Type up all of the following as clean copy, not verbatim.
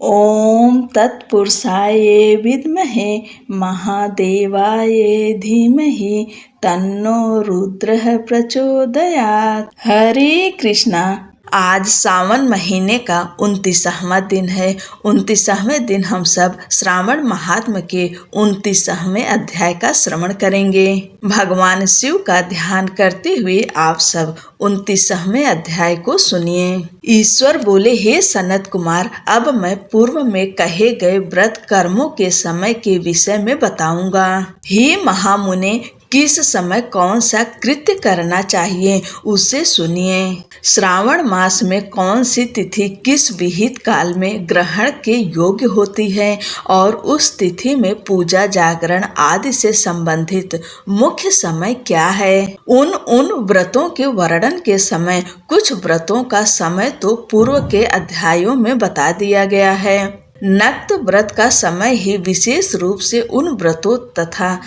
ओम तत्पुरुषाय विद्महे महादेवाय धीमहि तन्नो रुद्रः प्रचोदयात्। हरे कृष्णा। आज सावन महीने का 29वां दिन है। 29वें दिन हम सब श्रावण महात्म के 29वें अध्याय का श्रवण करेंगे। भगवान शिव का ध्यान करते हुए आप सब 29वें अध्याय को सुनिए। ईश्वर बोले, हे सनत कुमार, अब मैं पूर्व में कहे गए व्रत कर्मों के समय के विषय में बताऊंगा। हे महामुने, किस समय कौन सा कृत्य करना चाहिए उसे सुनिए। श्रावण मास में कौन सी तिथि किस विहित काल में ग्रहण के योग्य होती है और उस तिथि में पूजा जागरण आदि से संबंधित मुख्य समय क्या है। उन व्रतों के वर्णन के समय कुछ व्रतों का समय तो पूर्व के अध्यायों में बता दिया गया है। नक्त व्रत का समय ही विशेष रूप से उन व्रतों तथा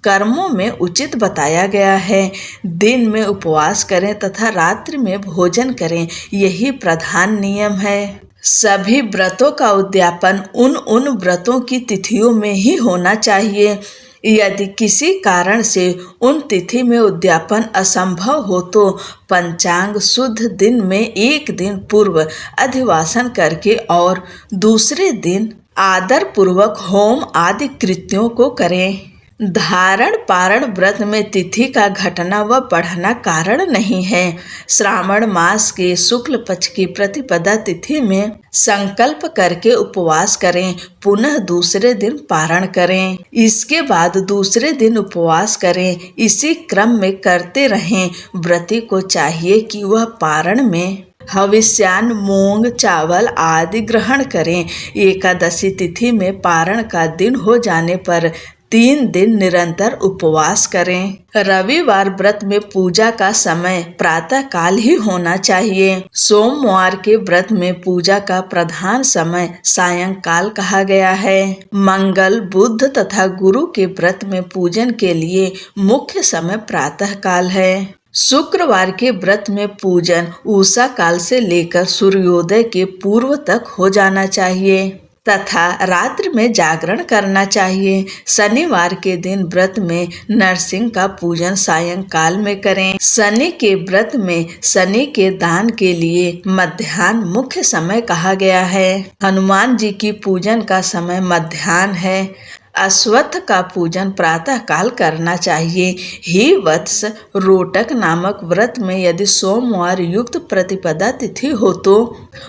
कर्मों में उचित बताया गया है। दिन में उपवास करें तथा रात्रि में भोजन करें, यही प्रधान नियम है। सभी व्रतों का उद्यापन उन व्रतों की तिथियों में ही होना चाहिए। यदि किसी कारण से उन तिथि में उद्यापन असंभव हो तो पंचांग शुद्ध दिन में एक दिन पूर्व अधिवासन करके और दूसरे दिन आदर पूर्वक होम आदि कृत्यों को करें। धारण पारण व्रत में तिथि का घटना व बढ़ना कारण नहीं है। श्रावण मास के शुक्ल पक्ष की प्रतिपदा तिथि में संकल्प करके उपवास करें, पुनः दूसरे दिन पारण करें, इसके बाद दूसरे दिन उपवास करें। इसी क्रम में करते रहें। व्रती को चाहिए कि वह पारण में हविष्यान, मूंग, चावल आदि ग्रहण करें। एकादशी तिथि में पारण का दिन हो जाने पर 3 दिन निरंतर उपवास करें। रविवार व्रत में पूजा का समय प्रातः काल ही होना चाहिए। सोमवार के व्रत में पूजा का प्रधान समय सायंकाल कहा गया है। मंगल, बुध तथा गुरु के व्रत में पूजन के लिए मुख्य समय प्रातः काल है। शुक्रवार के व्रत में पूजन उषा काल से लेकर सूर्योदय के पूर्व तक हो जाना चाहिए तथा रात्रि में जागरण करना चाहिए। शनिवार के दिन व्रत में नरसिंह का पूजन सायंकाल में करें। शनि के व्रत में शनि के दान के लिए मध्याह्न मुख्य समय कहा गया है। हनुमान जी की पूजन का समय मध्याह्न है। अश्वत्थ का पूजन प्रातः काल करना चाहिए। हे वत्स, रोटक नामक व्रत में यदि सोमवार युक्त प्रतिपदा तिथि हो तो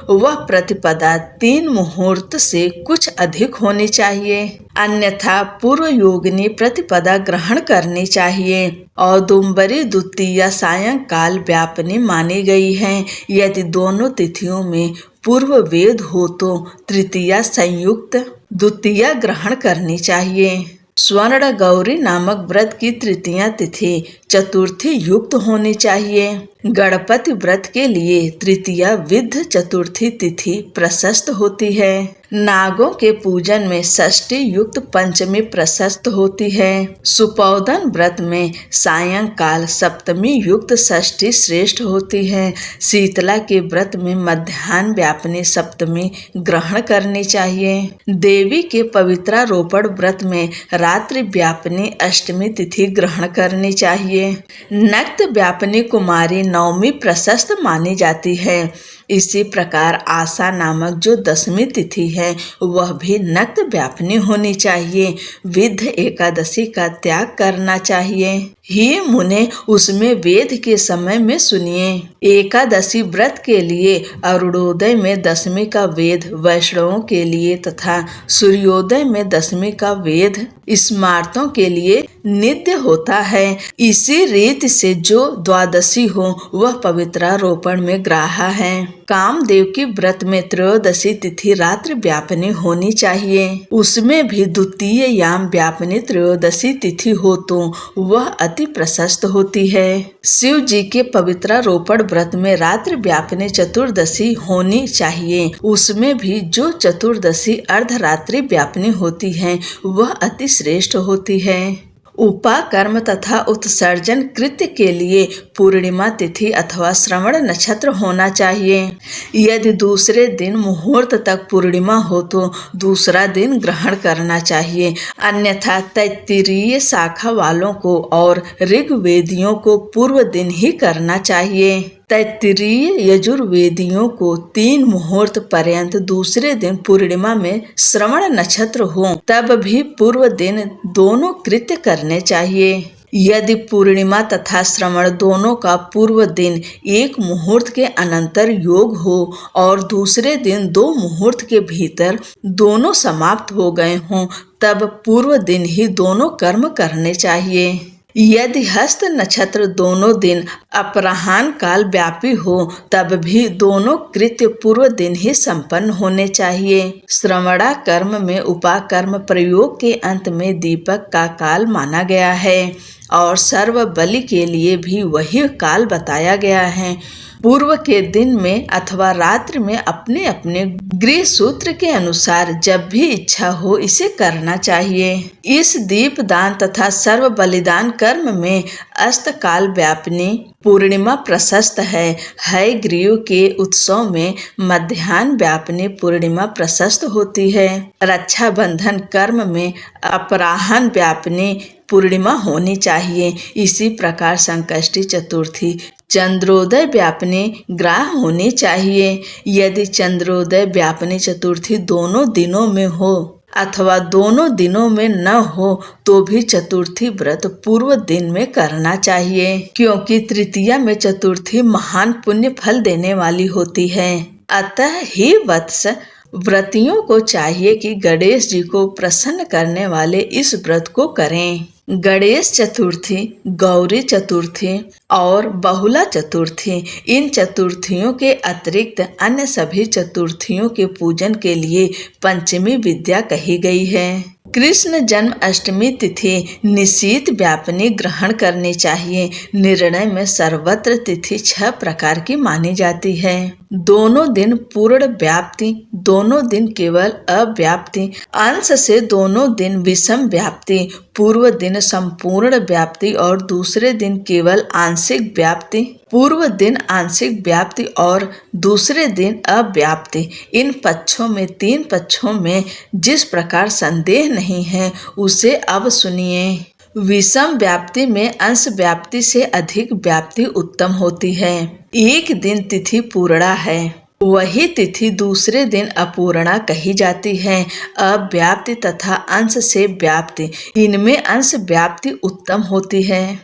वह प्रतिपदा 3 मुहूर्त से कुछ अधिक होनी चाहिए, अन्यथा पूर्व योगिनी प्रतिपदा ग्रहण करनी चाहिए। औदुंबरी द्वितीया सायंकाल व्यापनी मानी गई है। यदि दोनों तिथियों में पूर्व वेद हो तो तृतीया संयुक्त द्वितीया ग्रहण करनी चाहिए। स्वर्ण गौरी नामक व्रत की तृतीया तिथि चतुर्थी युक्त होनी चाहिए। गणपति व्रत के लिए तृतीया विद्ध चतुर्थी तिथि प्रशस्त होती है। नागों के पूजन में षष्ठी युक्त पंचमी प्रशस्त होती है। सुपौदन व्रत में सायंकाल सप्तमी युक्त षष्ठी श्रेष्ठ होती है। शीतला के व्रत में मध्याह्न व्यापनी सप्तमी ग्रहण करनी चाहिए। देवी के पवित्रारोपण व्रत में रात्रि व्यापनी अष्टमी तिथि ग्रहण करनी चाहिए। नक्त व्यापनी कुमारी नवमी प्रशस्त मानी जाती है। इसी प्रकार आशा नामक जो 10वीं तिथि है वह भी नक्त व्यापनी होनी चाहिए। विद्ध एकादशी का त्याग करना चाहिए। हे मुने, उसमें वेद के समय में सुनिए। एकादशी व्रत के लिए अरुणोदय में 10वीं का वेद वैष्णवों के लिए तथा सूर्योदय में 10वीं का वेद स्मार्तों के लिए नित्य होता है। इसी रीति से जो द्वादशी हो वह पवित्रारोपण में ग्राह्य है। कामदेव की व्रत में त्रयोदशी तिथि रात्रि व्यापनी होनी चाहिए। उसमें भी द्वितीय याम व्यापनी त्रयोदशी तिथि हो तो वह अति प्रशस्त होती है। शिव जी के पवित्रारोपण व्रत में रात्रि व्यापनी चतुर्दशी होनी चाहिए। उसमें भी जो चतुर्दशी अर्धरात्रि व्यापनी होती है वह अति श्रेष्ठ होती है। उपाकर्म तथा उत्सर्जन कृत्य के लिए पूर्णिमा तिथि अथवा श्रवण नक्षत्र होना चाहिए। यदि दूसरे दिन मुहूर्त तक पूर्णिमा हो तो दूसरा दिन ग्रहण करना चाहिए, अन्यथा तैत्तिरीय शाखा वालों को और ऋग्वेदियों को पूर्व दिन ही करना चाहिए। तैत्तिरीय यजुर्वेदियों को 3 मुहूर्त पर्यंत दूसरे दिन पूर्णिमा में श्रवण नक्षत्र हो तब भी पूर्व दिन दोनों कृत्य करने चाहिए। यदि पूर्णिमा तथा श्रवण दोनों का पूर्व दिन एक मुहूर्त के अनंतर योग हो और दूसरे दिन 2 मुहूर्त के भीतर दोनों समाप्त हो गए हों तब पूर्व दिन ही दोनों कर्म करने चाहिए। यदि हस्त नक्षत्र दोनों दिन अपराह्न काल व्यापी हो तब भी दोनों कृत्य पूर्व दिन ही संपन्न होने चाहिए। श्रवणा कर्म में उपाकर्म प्रयोग के अंत में दीपक का काल माना गया है और सर्व बलि के लिए भी वही काल बताया गया है। पूर्व के दिन में अथवा रात्रि में अपने अपने गृह सूत्र के अनुसार जब भी इच्छा हो इसे करना चाहिए। इस दीपदान तथा सर्व बलिदान कर्म में अस्त काल व्यापिनी पूर्णिमा प्रशस्त है। हयग्रीव के उत्सव में मध्याह्न व्यापिनी पूर्णिमा प्रशस्त होती है। रक्षाबंधन कर्म में अपराह्न व्यापिनी पूर्णिमा होनी चाहिए। इसी प्रकार संकष्टी चतुर्थी चंद्रोदय व्यापिनी ग्रह होनी चाहिए। यदि चंद्रोदय व्यापिनी चतुर्थी दोनों दिनों में हो अथवा दोनों दिनों में न हो तो भी चतुर्थी व्रत पूर्व दिन में करना चाहिए, क्योंकि तृतीया में चतुर्थी महान पुण्य फल देने वाली होती है। अतः हे वत्स, व्रतियों को चाहिए कि गणेश जी को प्रसन्न करने वाले इस व्रत को करें। गणेश चतुर्थी, गौरी चतुर्थी और बहुला चतुर्थी, इन चतुर्थियों के अतिरिक्त अन्य सभी चतुर्थियों के पूजन के लिए पंचमी विद्या कही गई है। कृष्ण जन्म अष्टमी तिथि निशीत व्यापिनी ग्रहण करनी चाहिए। निर्णय में सर्वत्र तिथि 6 प्रकार की मानी जाती है। दोनों दिन पूर्ण व्याप्ति, दोनों दिन केवल अव्याप्ति, अंश से दोनों दिन विषम व्याप्ति, पूर्व दिन संपूर्ण व्याप्ति और दूसरे दिन केवल आंशिक व्याप्ति, पूर्व दिन आंशिक व्याप्ति और दूसरे दिन अव्याप्ति। इन पक्षों में 3 पक्षों में जिस प्रकार संदेह नहीं है उसे अब सुनिए। विषम व्याप्ति में अंश व्याप्ति से अधिक व्याप्ति उत्तम होती है। एक दिन तिथि पूर्णा है, वही तिथि दूसरे दिन अपूर्णा कही जाती है। अव्याप्ति तथा अंश से व्याप्ति, इनमें अंश व्याप्ति उत्तम होती है।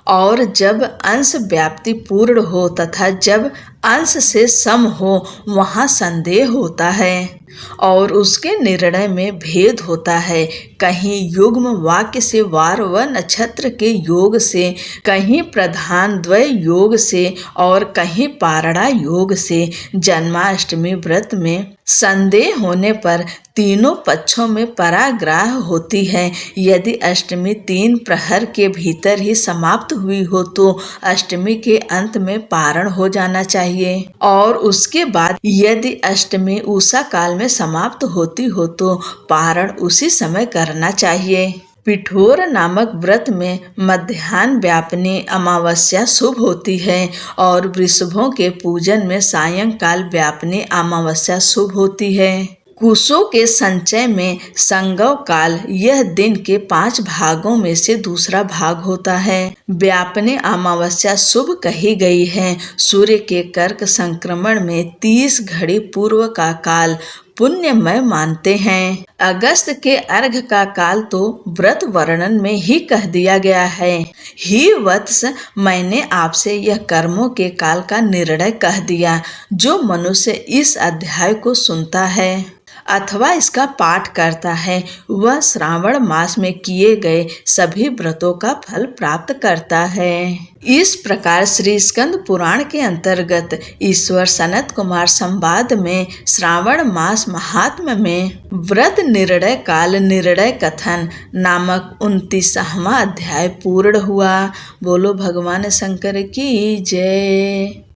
और जब अंश व्याप्ति पूर्ण हो तथा जब अंश से सम हो वहाँ संदेह होता है और उसके निर्णय में भेद होता है। कहीं युग्म वाक्य से वार व नक्षत्र के योग से, कहीं प्रधान द्वय योग से और कहीं पारणा योग से। जन्माष्टमी व्रत में संदेह होने पर तीनों पक्षों में पराग्रह होती है। यदि अष्टमी 3 प्रहर के भीतर ही समाप्त हुई हो तो अष्टमी के अंत में पारण हो जाना चाहिए और उसके बाद यदि अष्टमी उषा काल में समाप्त होती हो तो पारण उसी समय करना चाहिए। पिठोर नामक व्रत में मध्याह्न व्यापिनी अमावस्या शुभ होती है और वृषभों के पूजन में सायंकाल व्यापिनी अमावस्या शुभ होती है। कुशों के संचय में संगव काल यह दिन के 5 भागों में से दूसरा भाग होता है। व्यापने अमावस्या शुभ कही गई है। सूर्य के कर्क संक्रमण में 30 घड़ी पूर्व का काल पुण्यमय मानते हैं। अगस्त के अर्घ का काल तो व्रत वर्णन में ही कह दिया गया है। ही वत्स, मैंने आपसे यह कर्मों के काल का निर्णय कह दिया। जो मनुष्य इस अध्याय को सुनता है अथवा इसका पाठ करता है वह श्रावण मास में किए गए सभी व्रतों का फल प्राप्त करता है। इस प्रकार श्री स्कंद पुराण के अंतर्गत ईश्वर सनत कुमार संवाद में श्रावण मास महात्म्य में व्रत निर्णय काल निर्णय कथन नामक 29वां अध्याय पूर्ण हुआ। बोलो भगवान शंकर की जय।